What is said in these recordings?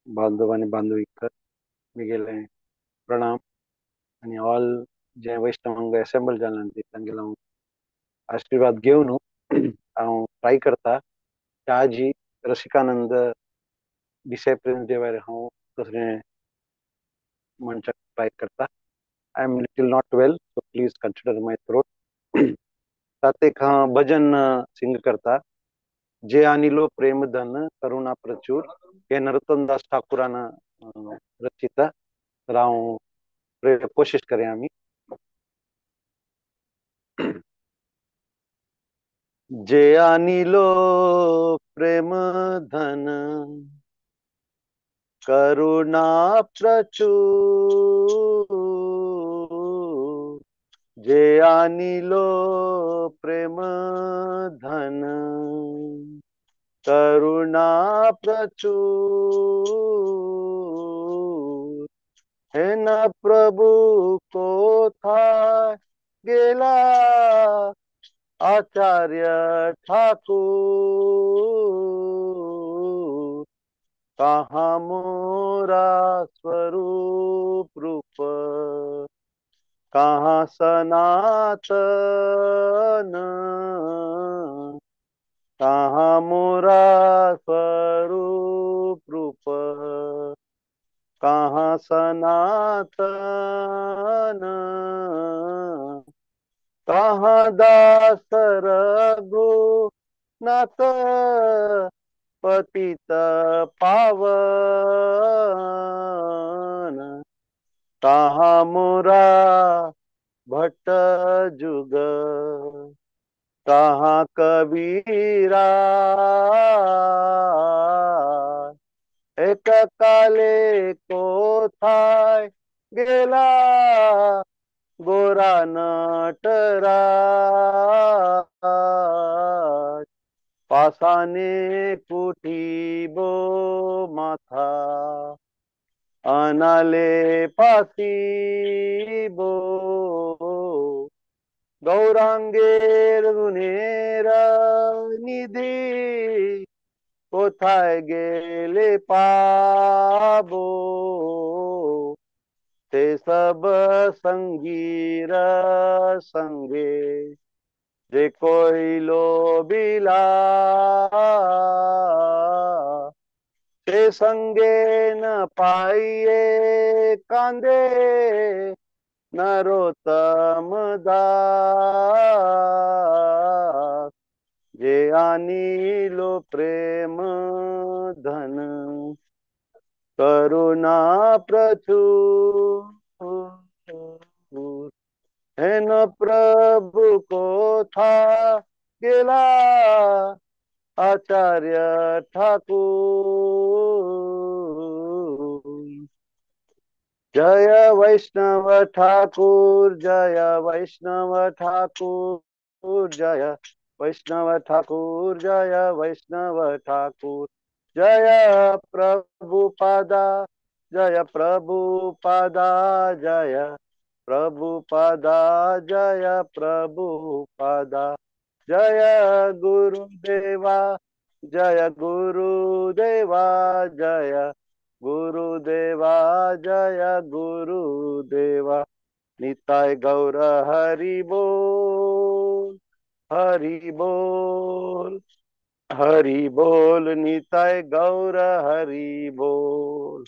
बांधव आणि बांधविक मी गेले प्रणाम आणि ऑल जे वैष्णवांग असेंबल जाल्यांत तांगेलो हांव आशीर्वाद घेवन हांव ट्राय करता शहाजी रसिकानंद डिसायप्लिन जेव्हा हांव दुसरें मनशाक ट्राय करता. I am little not well so please consider my throat. ताका एक हांव भजन सिंग करता. जे आणिलो प्रेम धन करुणा प्रचूर हे नरोत्तम दास ठाकूरान रचिता. तर हांव कोशिश करें आमी. जे आणिलो प्रेम धन करुणा प्रचूर जे आणिलो प्रेम धन करुणा प्रचूर हे न प्रभु कोथाय गेला आचार्य ठाकुर कहाँ मोरा स्वरूप रूप कहाँ सनातन कहाँ मोरा स्वरूप रूप कहाँ सनातन कहाँ दास रघुनाथ पतित पावन कहाँ मोरा भट्ट जुग कहाँ कबीरा एक काले को थाय गेला गोरा नटराज पासाने कुठीबो माथा अनाले पासीबो गौरांगेर गुनेर निधी कोथाय गेले पाबो ते सब संगीर संगे जे कोई लोबिला ते संगे न पाइये कांदे नरोत्तम दास जे आणिलो प्रेम धन करुणा प्रचुर हे न प्रभु को था गेला आचार्य ठाकुर. जय वैष्णव ठाकुर जय वैष्णव ठाकुर जय वैष्णव ठाकुर जय वैष्णव ठाकुर जय प्रभुपादा जय प्रभुपादा जय प्रभुपादा जय प्रभुपादा जय गुरुदेवा जय गुरुदेवा जय गुरुदेवा जय गुरुदेवा निताय गौर हरि बोल हरि बोल हरि बोल निताय गौर हरि बोल.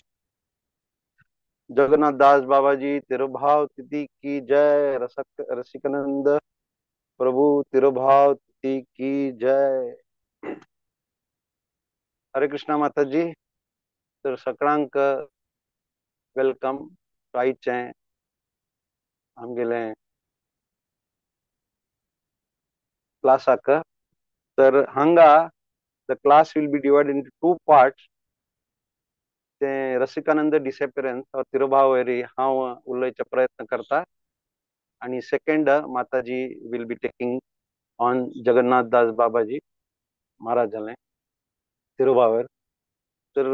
जगन्नाथ दास बाबा जी तिरुभाव तिथि की जय. रसिकानंद प्रभु तिरुभाव तिथि की जय. हरे कृष्णा माता जी. तर सगळ्यांक वेलकम टू आयचें आमगेलें क्लासाक. तर हांगा the class will be divided into two parts. ते रसिकानंद डिसॅपियरन्स और तिरुभाव वरी हांव उलोवचे प्रयत्न करता आणि second Mataji will be taking on Jagannath Das Babaji Maharaj जालें तिरुभावेर. तर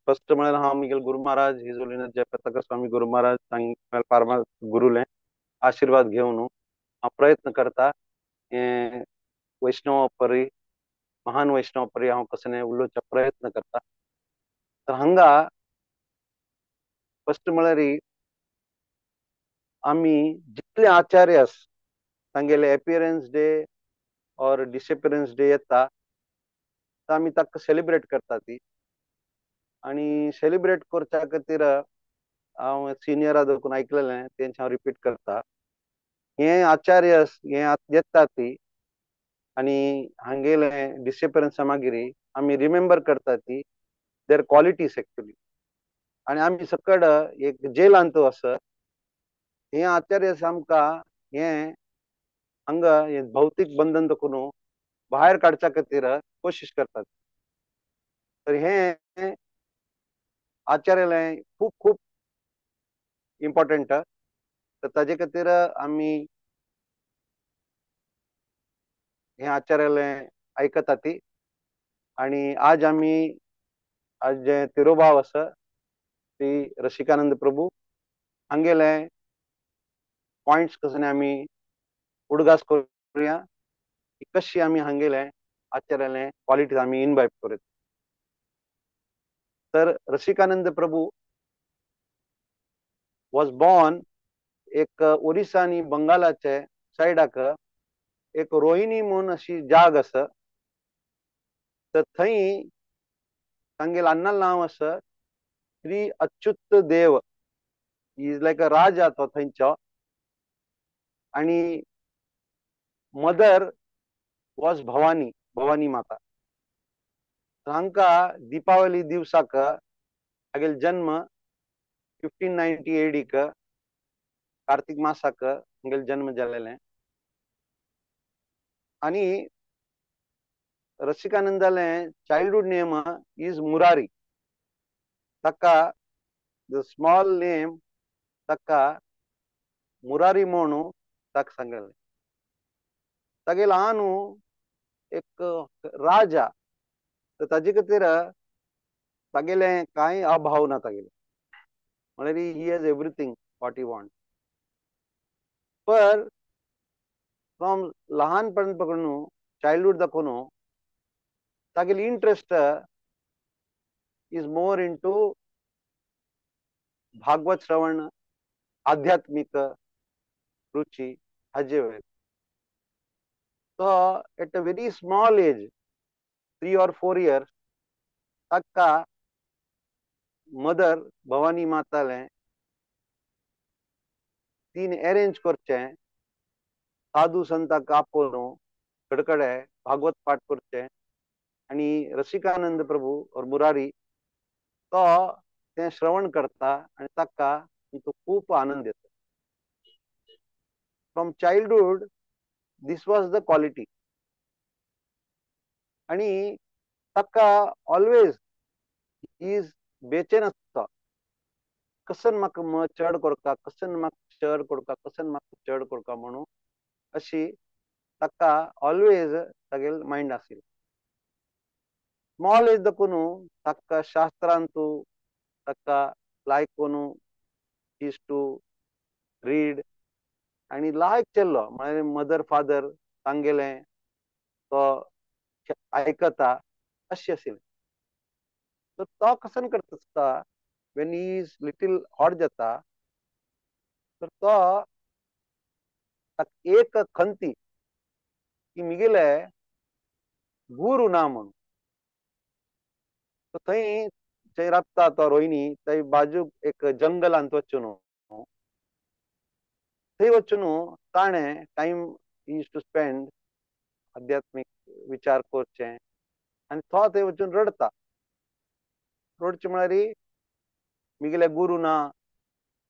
फर्स्ट म्हळ्यार हांव मिगेल गुरु महाराज हिज होलिनेस जयप्रताप स्वामी गुरु महाराज तांगे पारमा गुरुलें आशीर्वाद घेवन हांव प्रयत्न करता वैष्णव परी महान वैष्णव परी हांव कसं उलोवचे प्रयत्न करता. तर हांगा फर्स्ट म्हळ्यार आमी जितले आचार्य आस तांगेले अपियरन्स डे और डिसअपियरन्स डे येता तर आमी ताका सेलिब्रेट करता ती आणि सेलिब्रेट करच्या खातीर हांव सिनियरा देखून आयकलेलें तेंचे हांव रिपीट करता. हे आचार्य हे येता ती आणि हांगेले डिसअपियरन्सा मागीर आमी रिमेंबर करता ती देर क्वालिटीज एक्चुअली आणि आमी सकड एक जेलांत आसा हे आचार्य आमकां हे हांगा हे भौतीक बंधन देखून भायर काडच्या खातीर कोशिश करतात. तर हे आचार्य खूप खूप इम्पॉर्टंट तर ताजे खातीर आमी हे आचार्यालय आयकता ती आणि आज आमी आज जे तिरोभाव आसा ती रसिकानंद प्रभू हांगेले पॉइंट्स कसं आमी उडगास करूया की कशी आमी हांगेले आचार्यालय क्वालिटीज आमी इनवायब करूया. तर रसिकानंद प्रभू वॉज बॉर्न एक ओरिसा आणि बंगालाचे सायडाक एक रोहिणी म्हणून अशी जाग आसा तर थंय तांगेलें अन्नाल नांव आसा श्री अच्युत देव इज लायक अ राजा तो थंयचो आणि मदर वॉज भवानी भवानी माता. हांका दिपावली दिवसाक हागेलो जन्म 1590 एडीक कार्तिक मासाक हांगेलो जन्म जाल्लेलें आणि रसिकानंदाले चाइल्डहूड नेम इज मुरारी ताका द स्मॉल नेम ताका मुरारी म्हणून ताका सांगलेलें. तागेलो हा न्हू एक राजा तर ताजे खातीर तागेलें कांय अभाव ना तागेले म्हळ्यार he has everything what he want. पर फ्रॉम लहानपण पकडून चाइल्डहूड दाखोवन तागेली interest is more into Bhagavat श्रवण आध्यात्मिक रुची हाजे वयर. तो at a very small age 3 or 4 years ताका मदर भवानी मातालें तीन अरेंज करचें साधू संतांक आपोवन कडकडे भागवत पाठ करचें आणि रसिकानंद प्रभू और मुरारी तो तें श्रवण करता आणि ताका तो खूप आनंद येता. From childhood this was the quality आणि ताका ऑलवेज इज बेचैन आसता कसन म्हाका चड करता कसन म्हाका चड करता कसन म्हाका चड करता म्हणून अशी ताका ऑलवेज तागेल मायंड आशिल्लो. स्मॉल एज देखून ताका शास्त्रांतू ताका लायक करून इज टू रीड आणि लायक केल्लो म्हळ्यार मदर फादर सांगेलें तो आयकता अशें आशिल्लें. तर तो कसन करता आसता when he is little hot जाता तर तो एक खंती की मिगेले गुरू ना म्हणून थंय थंय राबता तो रोहिणी थंय बाजूक एक जंगलांत वचून थंय वचून ताणें टायम यूज टू स्पेंड आध्यात्मिक विचार करचे आनी तो थंय वचून रडता. रडचें म्हळ्यार मिगेले गुरू ना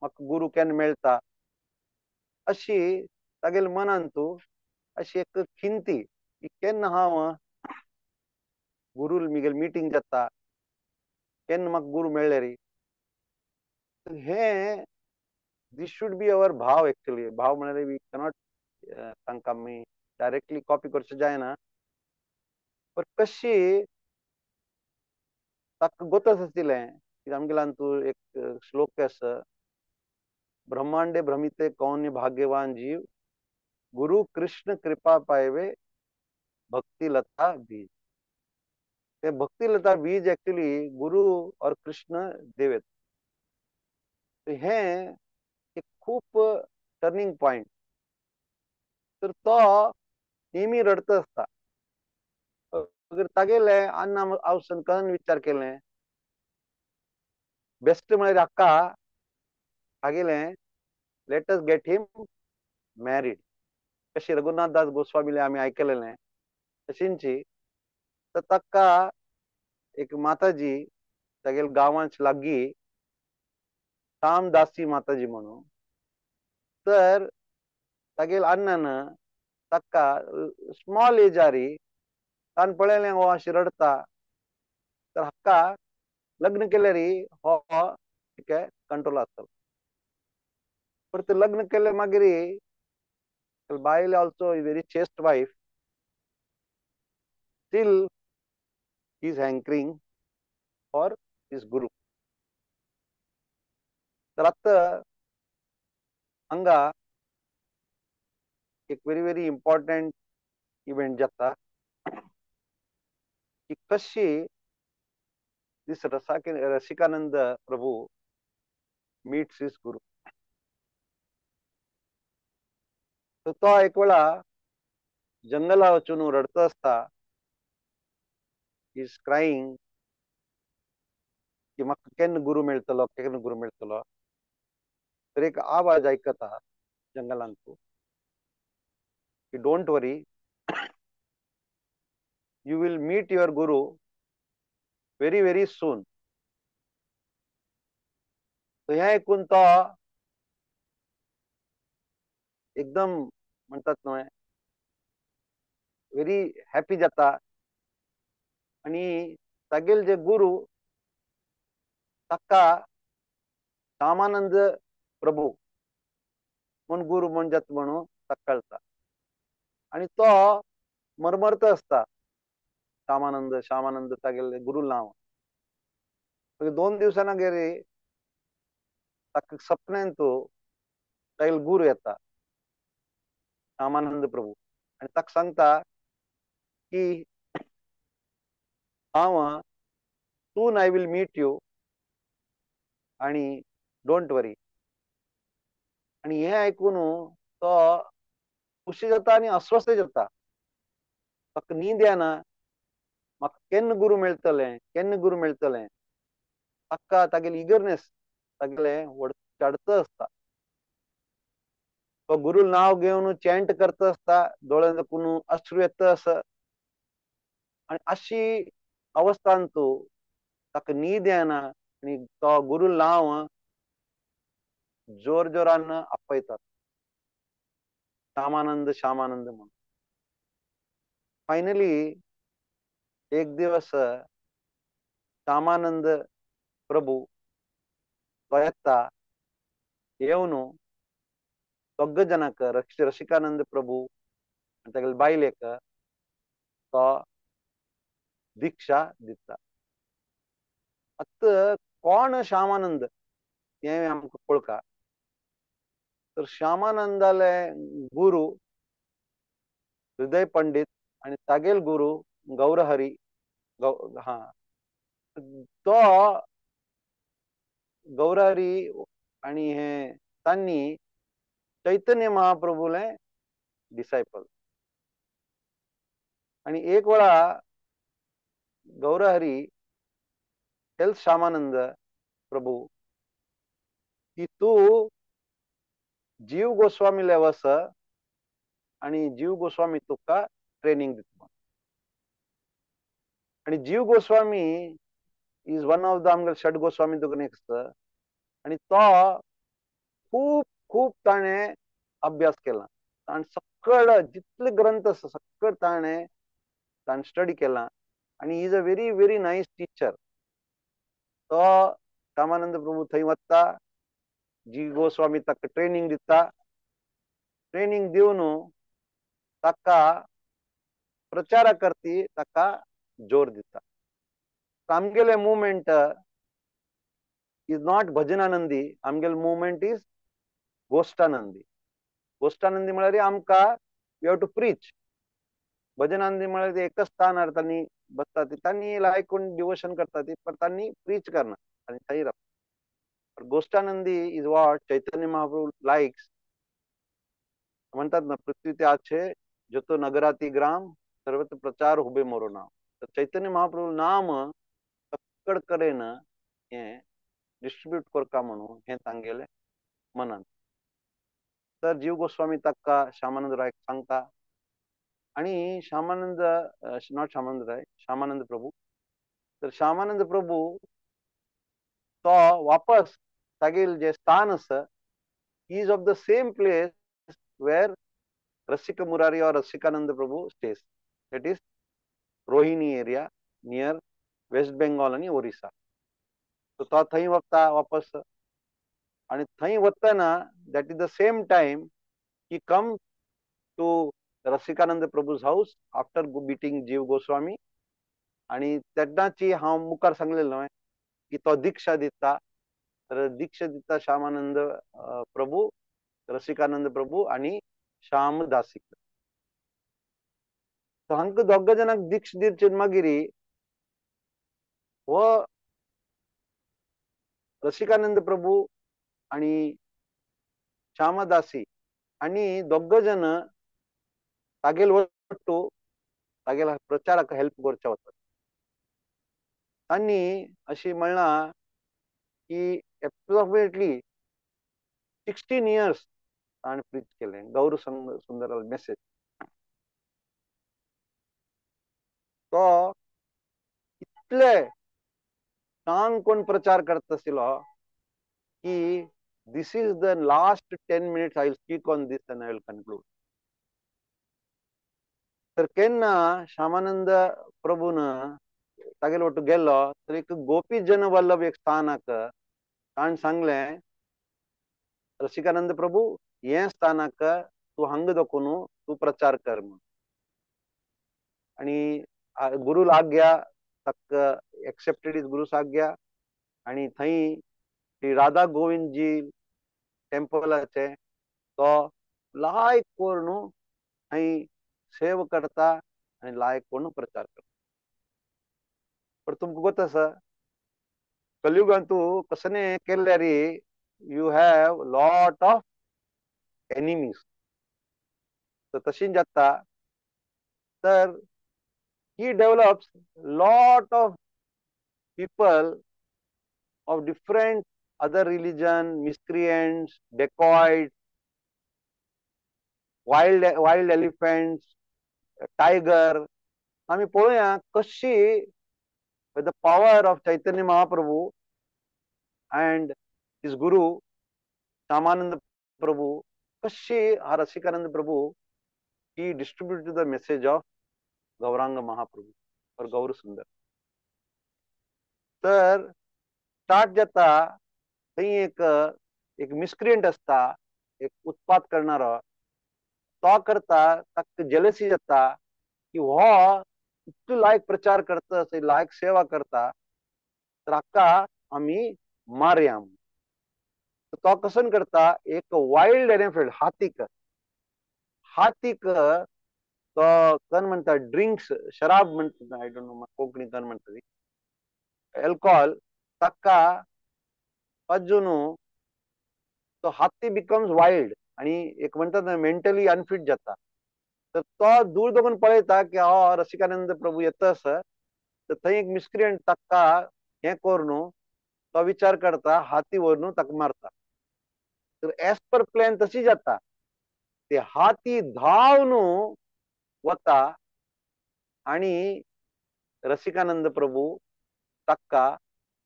म्हाका गुरू केन्ना मेळटा अशी तागेले मनांत अशी एक खिंती की केन्ना हांव गुरू मिगेल मिटींग जाता केन्ना म्हाका गुरू मेळ्ळे रे. हे दीस शूड बी अवर भाव एक्चुअली. भाव म्हळ्यार वी कॅनॉट तांकां आमी डायरेक्टली कॉपी करचें जायना पण कशी ताका गोतच आसलें की आमगेल्यान तूं एक श्लोक आसा ब्रह्मांडे भ्रमिते कौन्य भाग्यवान जीव गुरु कृष्ण कृपा पायवे भक्ति लता बीज. ते भक्तिलता बीज एक्चुअली गुरु और कृष्ण देव आहेत. हे एक खूप टर्निंग पॉइंट. तर तो नेहमी रडत असता. अगर तागेले अन्न आवसन कळन विचार केले बेस्ट म्हळ्यार अक्का तागेले let us get him married. कशी रघुनाथ दास गोस्वामीले आम्ही ऐकलेले तशींची. तर ताका एक माताजी तागेले गांवांच लागीं कामदासी माताजी म्हणून. तर तागेले अण्णान ताका स्मॉल एजारी तान पळयलें हो अशें रडता. तर हक्का लग्न केल्यारी हो कंट्रोल आसतलो. पण ते लग्न केले मागीर बायल also very chaste wife still he is hankering for his guru. तर आत्ता हांगा एक व्हेरी व्हेरी इम्पॉर्टंट इव्हेंट जाता की कशी दिस रसिकानंद प्रभू मीट्स हिज गुरु. तर तो एक वेळा जंगला वचून रडत असता. इज क्राईंग की म्हाका केन्ना गुरु मेळटलो, केन्ना गुरु मेळटलो. तर एक आवाज आयकता जंगलांतू की don't worry, you will meet your guru very very soon. तर हे ऐकून तो एकदम म्हणतात न्हय व्हेरी हॅपी जाता. आणि तागेले जे गुरु ताका श्यामानंद प्रभू म्हूण गुरु म्हणटात म्हणून ताका कळटा. आणि तो मरमरता असता श्यामानंद श्यामानंद तागेले गुरु नांव. 2 दिवसांना गेली ताका सपन्यांतू तागेले गुरु येता श्यामानंद प्रभू. आणि ताका सांगता की हांव सून आय विल मीट यू आणि डोंट वरी. आणि हे ऐकून तो खुशी जाता आणि अस्वस्थ जाता. ताका न्हीद येना. म्हाका केन्ना गुरु मेळटलें, केन्ना गुरु मेळटलें. ताका तागेली इगरनेस तागेले चडत असता. तो गुरु नाव घेवन चॅन्ट करता असता. दोळे दाखून अश्रू येता आसा. आणि अशी अवस्थांतू ताका न्हीद येना. आणि तो गुरु नाव जोर जोरान आपयतात श्यामानंद श्यामानंद म्हणून. फायनली एक दिवस श्यामानंद प्रभू तो येता. येवन दोग जनाक रसिकानंद प्रभू आनी तागेले बायलेक तो दीक्षा दिता. आतां कोण श्यामानंद हें आमकां कळका. तर श्यामानंदाले गुरु हृदय पंडित आणि तागेल गुरु गौरहरी. हा तो गौरहरी आणि हे तांणी चैतन्य महाप्रभूले डिसायपल. आणि एक वेळा गौरहरी हेल्स श्यामानंद प्रभू की तू जीव गोस्वामीले वस आणि जीव गोस्वामी तुका ट्रेनिंग दिता. आणि जीव Goswami is one of the आमगेले षड गोस्वामी तुका नेक्स्ट. आणि तो खूप खूप ताणें अभ्यास केला. ताण सकळ जितले ग्रंथ आसा सकळ ताणें स्टडी केला. आणि is a very very nice teacher. तो श्यामानंद प्रभू थंय वता. जी गोस्वामी ताका ट्रेनिंग दिता. ट्रेनिंग दिवन ताका प्रचारा करती ताका जोर दिता. आमगेले मुवमेंट इज नॉट भजनानंदी. आमगेले मुवमेंट इज गोष्टानंदी. गोष्टानंदी म्हळ्यार आमकां वी हॅव टू प्रीच. भजनांनी म्हळ्यार ते एकच स्थानार तांणी बसता तांणी आयकून डिवोशन करता ती पण तांणी प्रीच करना आनी थंय रावता. गोष्टानंदी is what Chaitanya Mahaprabhu likes म्हणतात ना, पृथ्वी ते आछे जतो नगराती ग्राम सर्वत्र प्रचार हुबे मोरो नाम. तर चैतन्य महाप्रभू नाम कक्कड कडेन हे डिस्ट्रीब्यूट करता म्हणून हे तांगेले मनान. तर जीव गोस्वामी ताका श्यामानंद राय सांगता आणि श्यामानंद नॉट श्यामानंद राय, श्यामानंद प्रभू. तर श्यामानंद प्रभू तो वापस तागेल जे स्थान आसा he is of the same place where Rasika Murari or Rasikananda Prabhu stays. That is Rohini area near West Bengal आणि ओरिसा. तो थंय वता वापस आणि थंय वतना that is the same time he come to Rasikananda Prabhu's house after meeting Jeev Goswami आणि तेन्नाची हांव मुखार सांगलेलें न्हय की तो दीक्षा दिता. तर दीक्षा दिता श्यामानंद प्रभू, रसिकानंद प्रभू आणि श्यामदासी. हांकां दोग जाणांक दीक्षा दिवचे मागीर हो रसिकानंद प्रभू आणि श्यामदासी आणि दोग जण तागेल वट्टू तागेला प्रचाराक हेल्प करचे वतात. तांणी अशी म्हणला की एप्रोक्सिमेटली 16 years ताणें प्रीच केलें गौर सुंदराल मेसेज. तो इतले सांग कोण प्रचार करता आशिल्लो की this is the last 10 minutes I will speak on this and I will conclude. तर केन्ना श्यामानंद प्रभून तागेले वट्टू गेल्लो तर एक गोपी जन वल्लभ एक स्थानाक ताणें सांगलें रसिकानंद प्रभू हे स्थानाक तूं हांगा दोखून तूं प्रचार कर म्हूण. आणि गुरू आज्ञा ताका एक्सेप्टेड इज गुरूस आज्ञा आणि थंय श्री राधा गोविंद जी टेम्पलाचे तो लायक करून थंय सेव करता आणि लायक करून प्रचार करता. पण तुमकां गोत आसा कलियुगांतू कसने केल्यार you have lot of enemies. तर तशी जाता तर he develops lot of people of different other religion, miscreants, dacoits, wild elephants, tiger. आम्ही पळोवया कशी with the power of Chaitanya Mahaprabhu and his guru Shyamananda Prabhu, कशी हा रसिकानंद प्रभू he distributed the message of Gaurang Mahaprabhu और गौर सुंदर. तर स्टार्ट जाता थंय एक मिसक्रियंट आसता, एक उत्पात करणारो. तो करता ताका जेलसी जाता की हो इतलो लायक प्रचार करता, लायक सेवा करता तर हाका आमी मारया. तो कसं करता एक वायल्ड एलिफंट हातीक तो कन म्हणता ड्रिंक्स शराब म्हणटा आय डोंट नो कोंकणी कन म्हणटा ती अल्कोहोल ताका पाजून तो हाती बिकम्स वायल्ड आणि एक म्हणतात ना मेंटली अनफिट जाता. तर तो दूर दोगून पळयता की हो रसिकानंद प्रभू येता आसा तर थंय एक मिसक्रियंट ताका हे करून तो विचार करता हाती व्हरून ताका मारता. तर एज पर प्लॅन तशी जाता. ते हाती धांवन वता आणि रसिकानंद प्रभू ताका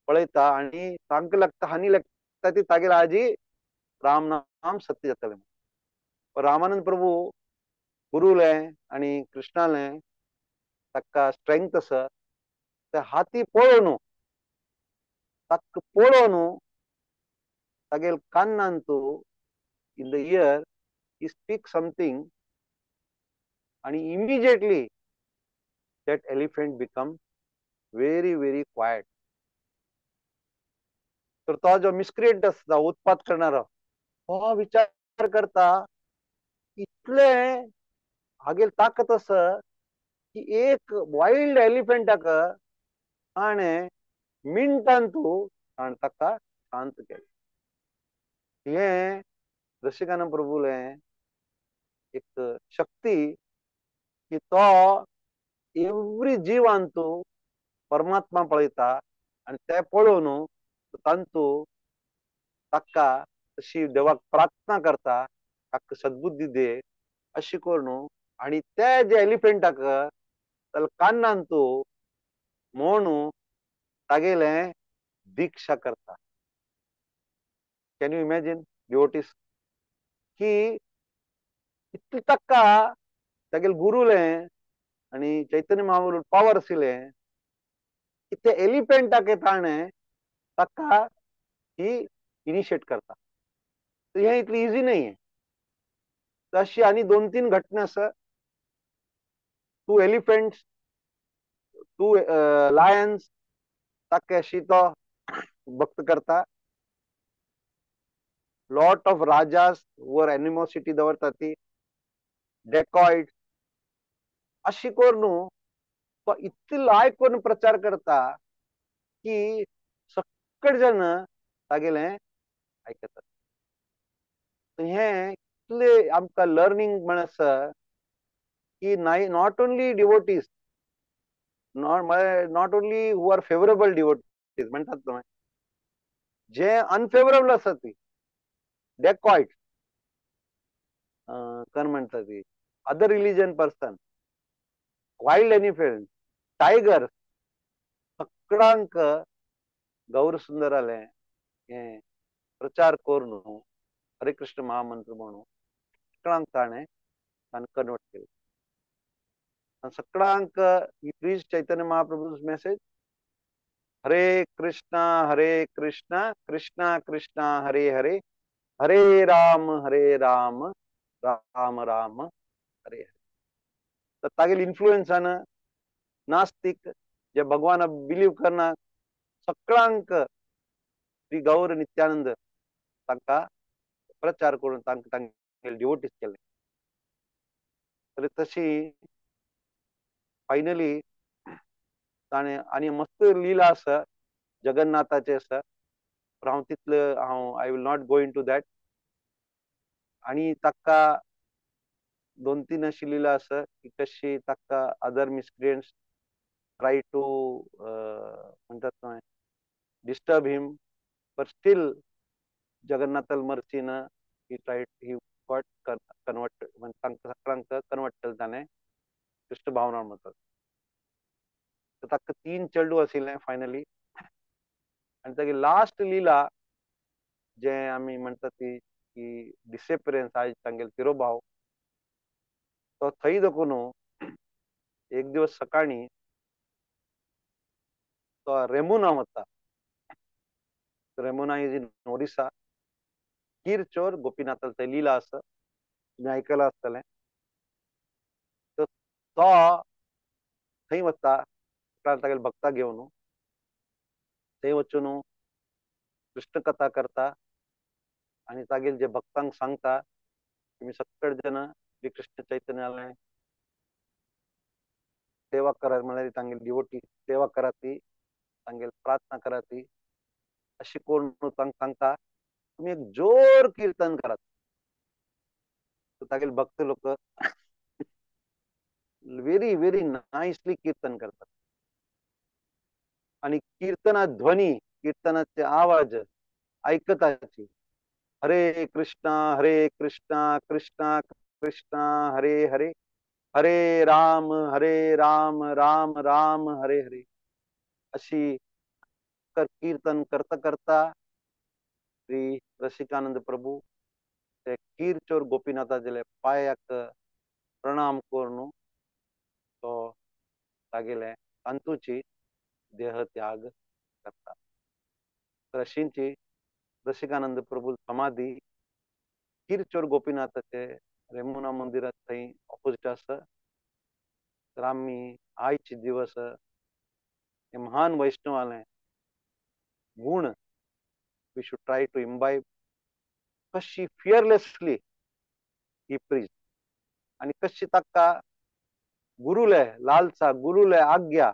पळयता आणि तांकां लागता हानी लागता ती तागेले आजी राम नाम सत्य जातलें. रामानंद प्रभू गुरुलें आणि कृष्णालें ताका स्ट्रेंथ आसा ते हाती पळोवन ताका पळोवन तागेल कान्नान तूं in the year he speak something आणि immediately that elephant becomes very very quiet. तर तो जो मिसक्रियंट आसता उत्पात करणारो हो विचार करता इतले हागेल ताकद आसा की एक वाईल्ड एलिफंटाक आणि मिनटान तू आणि ताका शांत केले. हे रसिकान प्रभूले एक शक्ती की तो एवरी जीवान तू परमात्मा पळयता आणि ते पळोवन तांतू ताका तशी देवाक प्रार्थना करता, ताका सद्बुद्धी दे अशी करून आणि ते जे एलिफंटाक त्याला कान्नान तू म्हणू तागेले दीक्षा करता. कॅन यू इमॅजिन डिवोटीस की इतली ताका तागेले गुरुले आणि चैतन्य महाप्रभू पावर आशिल्ले की ते एलिफंटाक ताणे ताका ही इनिशिएट करता. तर हे इतली इझी नाहीये. तशी आणि 2-3 घटना आसा. टू एलिफंट्स, टू लायन्स ताका अशी तो भक्त करता. लॉट ऑफ राजास वर एनिमोसिटी दवरता ती डेकॉइड अशी करून तो इतली लायक करून प्रचार करता की सगळे जण तागेले आयकतात. हे इतले आमकां लर्निंग म्हण आसा की not only devotees, not only who are favourable devotees म्हणतात न्हय, जे अनफेवरेबल आसा ती डेकॉइड कोण म्हणटा ती other religion person, wild elephant, tiger सगळ्यांक गौर सुंदराले हे प्रचार करून हरे कृष्ण महामंत्र म्हणून सगळ्यांक ताणें कन्वर्ट केले. सगळ्यांक ही प्लीज चैतन्य महाप्रभू's मेसेज हरे कृष्णा कृष्णा कृष्णा हरे हरे हरे राम राम राम हरे हरे. तर तागेल इन्फ्लुएन्सान नास्तिक जे भगवान बिलीव करना सगळ्यांक श्री गौर नित्यानंद तांकां प्रचार करून तांकां डिवोटीस केले. तर तशी फायनली ताणें आनी मस्त लीला आसा जगन्नाथाचे आसा. हांव तितलें I will not go into that. आणि ताका 2-3 अशी लीला आसा की कशी ताका अदर मिसक्रियंट्स ट्राय टू म्हणटात न्हय डिस्टर्ब हिम, बट स्टील जगन्नाथाल मर्सीन ही गॉट कन्वर्ट म्हणजे तांकां सगळ्यांक कन्वर्ट केलें ताणें कृष्ण भावना म्हणटात. तर ताका 3 चेडूं आशिल्ले फायनली. आणि तागे लास्ट लीला जे आमी म्हणटा ती की डिसेपरन्स आज तांगेलो तिरोभाव तो थंय देखून एक दिवस सकाळी तो रेमुना वता. Remuna is in Orissa. कीर चोर गोपीनाथाल थंय लीला आसा, तुमी आयकलां आसतलें. तर तो थंय वता तागेले भक्तां घेवन. थंय वचून कृष्ण कथा करता आणि तागेले जे भक्तांक सांगता तुम्ही सगळे जण श्री कृष्ण चैतन्यालय सेवा करा, म्हळ्यार तांगेली डिवोटी सेवा करा ती, तांगेली प्रार्थना करा ती अशी करून तांकां सांगता तुम्ही एक जोर कीर्तन करात. तागेले भक्त लोक व्हेरी व्हेरी नाईसली कीर्तन करतात. आणि कीर्तना ध्वनी कीर्तनाचे आवाज ऐकताची हरे कृष्णा कृष्णा कृष्णा हरे हरे हरे राम राम राम हरे हरे अशी कीर्तन करता करता श्री रसिकानंद प्रभू ते कीरचोर गोपीनाथाचे पायाक प्रणाम करून तो तागेले अंतूची देह त्याग करता. तर अशींची रसिकानंद प्रभू समाधी कीरचोर गोपीनाथाचे रेमुना मंदिरात थंय ऑपोजिट आसा. तर आमी आयचे दिवस हे महान वैष्णवाले गुण we should try to imbibe. कशी फियरलेसली ही प्रीच आणि कशी ताका गुरुले लालसा गुरुले आज्ञा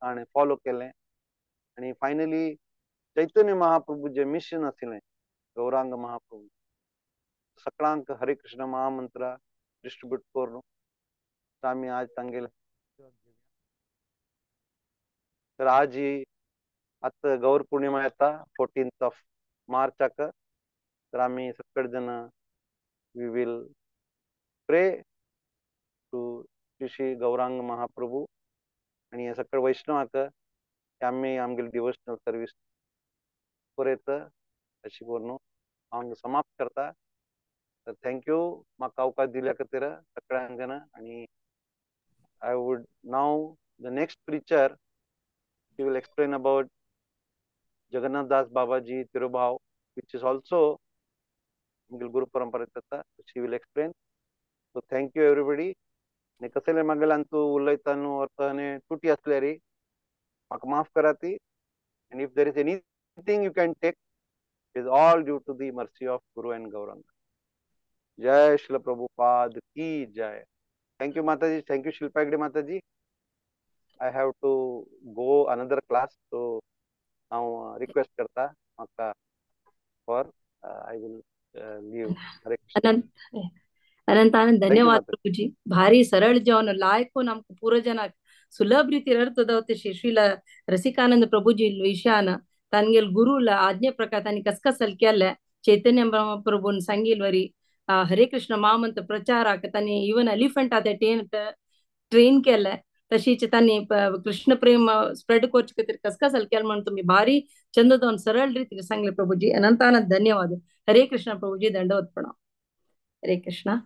आणि फॉलो केले आणि फायनली चैतन्य महाप्रभू जे मिशन आशिल्लें गौरांग महाप्रभू सगळ्यांक हरे कृष्ण महामंत्र डिस्ट्रीब्यूट करून आम्ही आज तांगेले तर आज ही आता गौर पौर्णिमा येता 14th of March तर आम्ही सगळे जण वी विल प्रे टू श्री गौरांग महाप्रभू आणि हे सगळे वैष्णवाक आम्ही आमगे डिवोशनल सर्विस पुरयत अशी करून हांव समाप्त करता तर थँक्यू म्हाका अवकाश दिल्या खातीर सगळ्यांक जण आणि I would now the next preacher he will explain about Jagannath Das Babaji Tirubhav which is also Guru Parampara Tata. She will explain. So thank you everybody. ने कसले मागेलान तू उलयतानु अर्थाने तुटी असल्यारी म्हाका माफ कराती and if there is anything you can take it is all due to the mercy of Guru and Gauranga. Jai Shri Prabhupada ki jai. Thank you Mataji. Thank you Shilpa Hegde Mataji. I have to go another class so now request करता म्हाका for I will leave. Hare Krishna. Anant Anand Thank you धन्यवाद Mataji. प्रभुजी भारी सरळ जेवण लायको नमक पूर्वजन सुलभ ರೀತಿ ಅರ್ಥದವತೆ ಶ್ರೀಲ ರಸಿಕಾನಂದ ಪ್ರಭುಜಿ ವಿಷಯಾನ ತನ್ಗೆಲ್ ಗುರುಲ ಆಜ್ಞೆ ಪ್ರಕಾರ ತನಿ ಕಸ್ಕಸಲ್ ಕೆಲ್ಲ ಚೈತನ್ಯ ಪ್ರಭುನ್ ಸಂಗೀಲ್ವರಿ हरे कृष्ण महामंत प्रचाराक तनी इवन एलिफंट आते ट्रेन केले तशीच त्यांनी कृष्ण प्रेम स्प्रेड करचे खातीर कसकसल केले म्हणून तुम्ही भारी चंद दोन सरळ रीतीने सांगले प्रभुजी अनंतानंद धन्यवाद. हरे कृष्ण प्रभुजी दंडवत प्रणाम. हरे कृष्ण.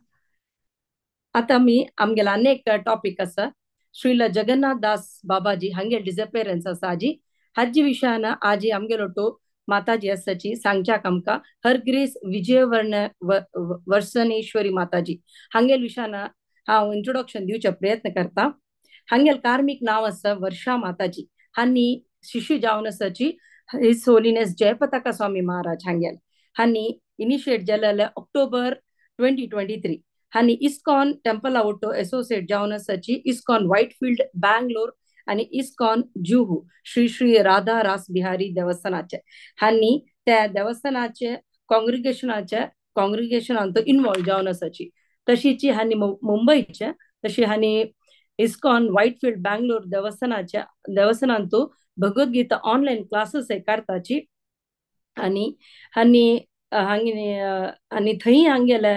आता मी आमगेला अनेक टॉपिक असा श्रीला जगन्नाथ दास बाबाजी हंगे डिसअपियरन्स असा आजी हज्जी विषयान आजी आमगेलोटो माताजी असाची सांगच्याक आमका हरग्रेस विजयवर्ण वर्सनेश्वरी माताजी हंगेल विषयान हांव इंट्रोडक्शन दिवचे प्रयत्न करता. हंगेल कार्मिक नाव असा वर्षा माताजी हानी शिशु जावन असाची हिज होलीनेस जयपताका स्वामी महाराज हंगेल हानी इनिशिएट जालेले ऑक्टोबर 2023 हानी इस्कॉन टेम्पल आवटो एसोसिएट जावन असाची इस्कॉन व्हाईटफील्ड बँगलोर आणि इस्कॉन जुहू श्री श्री राधा रास बिहारी देवस्थानाचे हानी त्या देवस्थानाचे कॉंग्रिगेशनान तो इन्वॉल्व जावन असाची तशीची हानी मुंबईचे तशी हानी इस्कॉन व्हाईटफील्ड बँगलोर देवस्थानान तो भगवद्गीता ऑनलाईन क्लासेस करताची आणि हानी आणि थंय हांगेले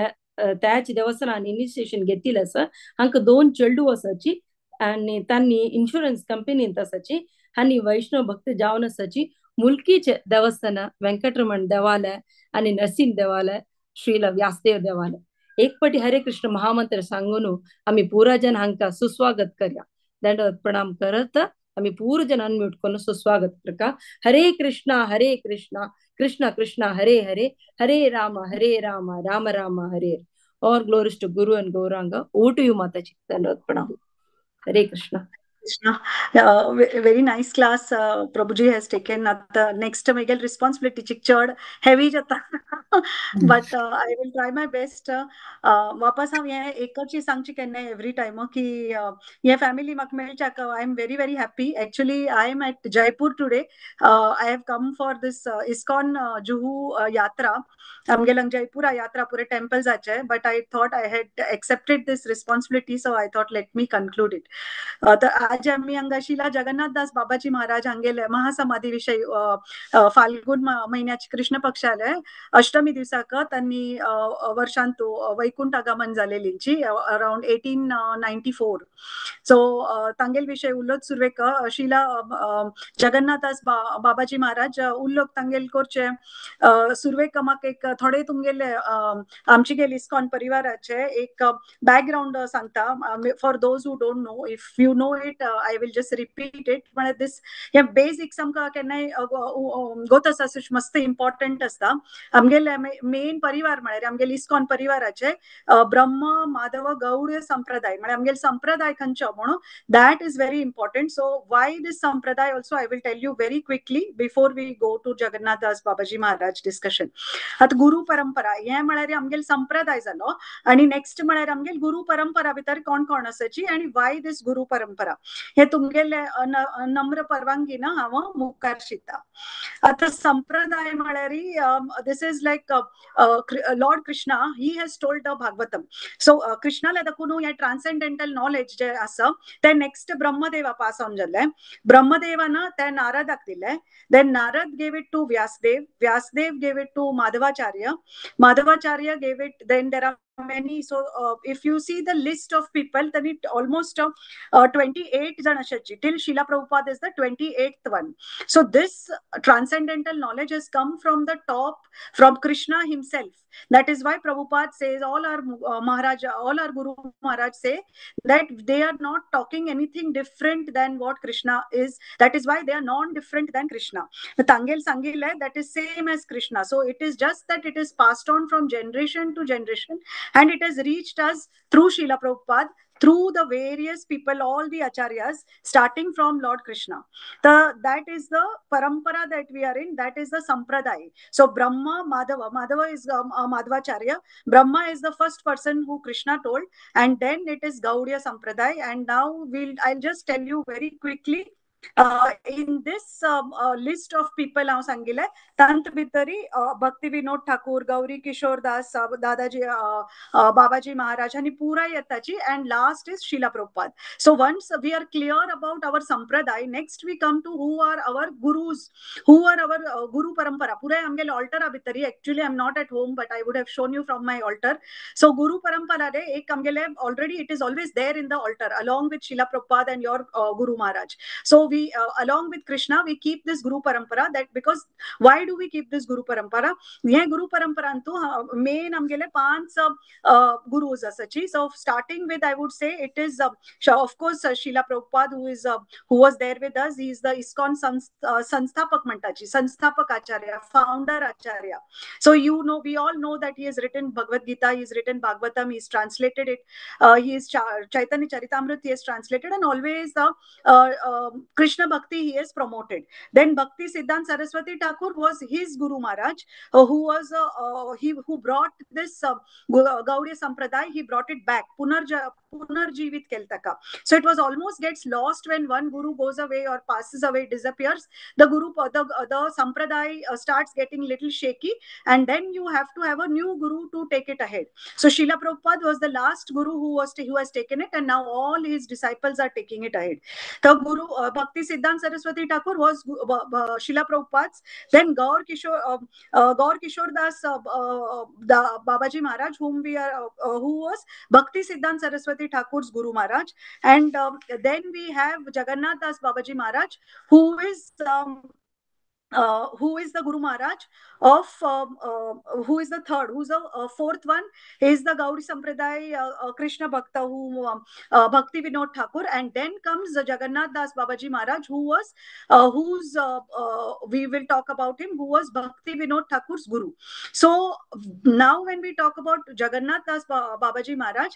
त्याच देवस्थानान इनिशिएशन घेतलेलं असं हांका 2 चेडू असाची आणि त्यांनी इन्शुरन्स कंपनीत असाची हानी वैष्णव भक्त जावन असाची मुलकीचे देवस्थान वेंकटरमण देवालय आणि नरसिंह देवालय श्रीला व्यासदेव देवालय एकपटी हरे कृष्ण महामंत्र सांगून आम्ही पूराजन हांका सुस्वागत करया. दंडवत प्रणाम करत आम्ही पूरजन अनम्यूट करून सुस्वागत करका. हरे कृष्णा कृष्ण कृष्ण हरे हरे हरे राम राम राम हरे. All glories to Guru and Gauranga. Over to you, Mataji. Dhanavad pranam. Hare Krishna. Krishna. Very nice class Prabhuji has taken. At the next Miguel responsibility chickchad heavy jata but I will try my best. वापस हम ये एक चीज सांगची केन्ना every time की ये family mak मेळच्याक I am very very happy. Actually I am at Jaipur today. I have come for this ISKCON Juhu yatra. आमगेलंग Jaipur yatra pure temples आचे but I thought I had accepted this responsibility so I thought let me conclude it. तर आज आम्ही अंगाशीला जगन्नाथ दास बाबाजी महाराज हांगेले महासमाधी विषयी फाल्गुन महिन्याची कृष्ण पक्षाले अष्टमी दिवसाक त्यांनी वर्षांतू वैकुंठ आगमन जालेलींची around 1894 so तांगेल विषय उल्लोक सुरवेक शिला जगन्नाथ दास बाबाजी महाराज उल्लोक तांगेल करचे सुरवेक म्हाका एक थोडे तुमगेले आमची गेली इस्कॉन परिवाराचे एक बॅकग्राऊंड सांगता for those who don't know if you know it it, I will just repeat it. But this basics amka kenai gotas asush mast important asta. Amgel main परिवार म्हळ्यार आमगेल इस्कॉन परिवाराचे ब्रह्म माधव गौड संप्रदाय म्हळ्यार आमगेल संप्रदाय खंयचो म्हणून that is very important. So why this sampradaya also I will tell you very quickly before we go to Jagannath Das Babaji Maharaj discussion. आता गुरु परंपरा हे म्हळ्यार आमगेल संप्रदाय जालो आणि नेक्स्ट म्हळ्यार आमगेल गुरु परंपरा भितर कोण कोण आसाची आणि why this गुरु परंपरा हे तुमगेल नम्र परवानगी ना हांव मुखार शिकता. आता संप्रदाय म्हळ्यार this is like Lord Krishna, he has told the Bhagavatam. So कृष्णाला दाखवून हे ट्रान्सेंडेंटल नॉलेज जे आसा ते नेक्स्ट ब्रह्मदेवा पास ऑन जाले. ब्रह्मदेवानं ते नारदाक दिले. Then Narad gave it to Vyasdev. Vyasdev gave it to Madhavacharya. Madhavacharya gave it. Then there are many. So if you see the list of people, then it almost 28 jan asachi. Till Srila Prabhupada is the 28th one. So this transcendental knowledge has come from the top, from Krishna himself. That is why Prabhupada says, all our Maharaj, all our Guru Maharaj say that they are not talking anything different than what Krishna is. That is why they are non-different than Krishna. The Tangel Sangil, that is same as Krishna. So it is just that it is passed on from generation to generation and it has reached us through Srila Prabhupada, through the various people, all the acharyas, starting from Lord Krishna. That is the parampara that we are in. That is the sampradaya. So Brahma, Madhava is Madhavacharya. Brahma is the first person who Krishna told, and then it is Gaudiya Sampradaya. And now I'll just tell you very quickly. In this list of people now sangile tant bitari Bhakti Vinod Thakur, Gauri Kishore Das, Dadaji, Babaji Maharaj and pura yatachi, and last is Srila Prabhupada. So once we are clear about our sampradaya, next we come to who are our gurus, who are our guru parampara. Pura amgel altar abitari. Actually I'm not at home, but I would have shown you from my altar. So guru parampara re ek amgele already it is always there in the altar along with Srila Prabhupada and your Guru Maharaj. So we along with Krishna we keep this Guru Parampara. That because why do we keep this Guru Parampara? Ye Guru Parampara antu main amgele 5 gurus asachi. So starting with I would say it is of course Srila Prabhupada who was there with us. He is the ISKCON Sansthapak Mantaji, Sansthapak Acharya, founder Acharya. So you know, we all know that he has written Bhagavad Gita, he has written Bhagavatam, he has translated it. He is Chaitanya Charitamrita, he has translated, and always Krishna Bhakti he has promoted. Then Bhakti Siddhanta Saraswati Thakur was his Guru Maharaj, who was who brought this Gaudiya Sampradaya. He brought it back, Punarjivit Keltaka. So it was almost gets lost when one Guru goes away or passes away, disappears. The Guru, the Sampradaya starts getting little shaky, and then you have to have a new Guru to take it ahead. So Srila Prabhupada was the last Guru who has taken it, and now all his disciples are taking it ahead. The Guru Bhakti Siddhanta Saraswati Thakur was Srila Prabhupada's. Then Gaur Kishore Das Babaji Maharaj, who was Bhakti Siddhanta Saraswati Thakur's Guru Maharaj. And then we have Jagannath Das Babaji Maharaj, who is the Guru Maharaj of who is the third, who's the fourth one is the Gaudi Sampradaya Krishna Bhakta, who Bhakti Vinod Thakur. And then comes Jagannath Das Babaji Maharaj, who was we will talk about him, who was Bhakti Vinod Thakur's Guru. So now when we talk about Jagannath Das Babaji Maharaj,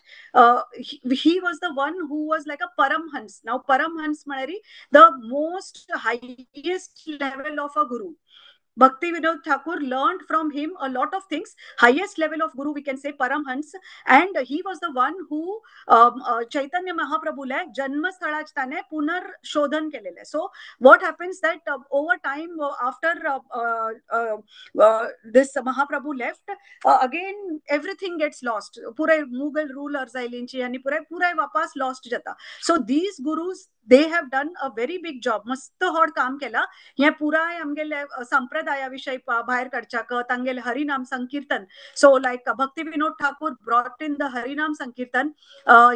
he was the one who was like a Paramhans. Now Paramhans Malari, the most highest level of a Guru. Bhakti Vinod Thakur learned from him a lot of things. Highest level of Guru we can say Paramhans, and he was the one who Chaitanya Mahaprabhula Janmasthalach tane punar shodhan kelele. So what happens that over time after this Mahaprabhu left, again everything gets lost. Pure Mughal rulers ailinchi and pure vapas lost jata. So these gurus, they have done a very big job. Mast hard काम केला. या पुरा आमगेले संप्रदाया विषय बाहेर काढच्याक तांगेल हरिनाम संकीर्तन. So like Bhakti Vinod Thakur brought in the Harinam Sankirtan.